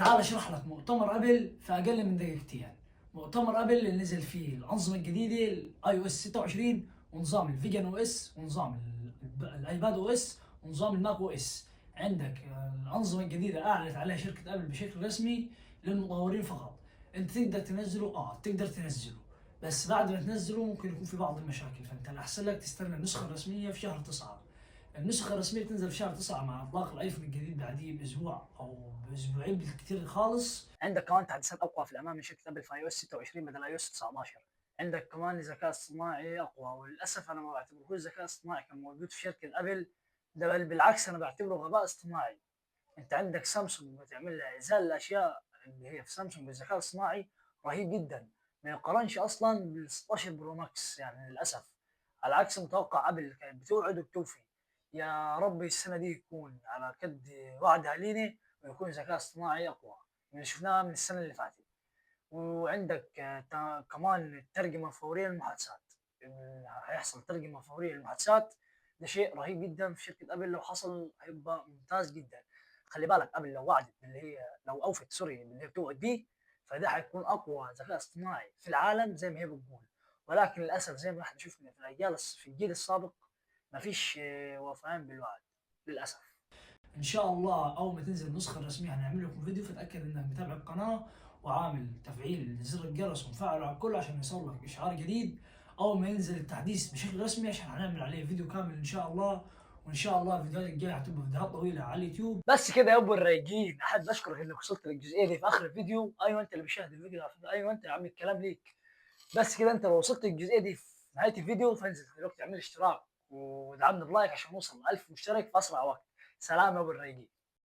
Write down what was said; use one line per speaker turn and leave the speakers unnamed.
تعال اشرح لك مؤتمر ابل في اقل من دقيقتين. مؤتمر ابل اللي نزل فيه الانظمه الجديده الاي او اس 26 ونظام الفيجن او اس ونظام الايباد او اس ونظام الماك او اس. عندك الانظمه الجديده اعلنت عليها شركه ابل بشكل رسمي للمطورين فقط. انت تقدر تنزله، تقدر تنزله، بس بعد ما تنزله ممكن يكون في بعض المشاكل، فانت الاحسن لك تستنى النسخه الرسميه في شهر 9. النسخة الرسمية بتنزل في شهر 9 مع إطلاق الآيفون الجديد بعديه بأسبوع أو بأسبوعين بالكثير خالص. عندك كمان تحديثات أقوى في الأمام من شركة أبل في iOS 26 بدل iOS 19. عندك كمان الذكاء الصناعي أقوى، وللأسف أنا ما بعتبرهوش ذكاء اصطناعي كان موجود في شركة أبل، ده بل بالعكس أنا بعتبره غباء اصطناعي. أنت عندك سامسونج بتعمل لها إزالة الأشياء اللي هي في سامسونج بالذكاء الصناعي رهيب جدا، ما يقارنش أصلا بال 16 برو ماكس يعني للأسف. على عكس متوقع أبل كانت بتوعد وبتوفي. يا رب السنة دي يكون على قد وعدها لينا ويكون ذكاء اصطناعي أقوى من اللي شفناها من السنة اللي فاتت. وعندك كمان الترجمة الفورية للمحادثات. هيحصل ترجمة فورية للمحادثات، ده شيء رهيب جدا في شركة أبل، لو حصل هيبقى ممتاز جدا. خلي بالك أبل لو وعدت باللي هي لو أوفت سوري باللي هي بتوعد بيه، فده هيكون أقوى ذكاء اصطناعي في العالم زي ما هي بتقول. ولكن للأسف زي ما احنا شفنا في الجيل السابق مفيش وفاء بالوعد للأسف. ان شاء الله اول ما تنزل النسخه الرسميه هنعمل لكم فيديو، فتاكد انك متابع القناه وعامل تفعيل زر الجرس ومفعله على الكل عشان يوصلك اشعار جديد اول ما ينزل التحديث بشكل رسمي، عشان هنعمل عليه فيديو كامل ان شاء الله. وان شاء الله الفيديوهات الجايه هتبقى فيديوهات طويله على اليوتيوب. بس كده يا ابو الرايقين، احب اشكرك انك وصلت للجزئيه دي في اخر الفيديو. ايوه انت اللي بتشاهد الفيديو، ايوه انت يا عم الكلام ليك. بس كده انت لو وصلت للجزئيه دي في نهايه الفيديو فانزل دلوقتي اعمل اشتراك ودعمنا بلايك عشان نوصل ل 1000 مشترك في اسرع وقت. سلام يا ابو الرايقين.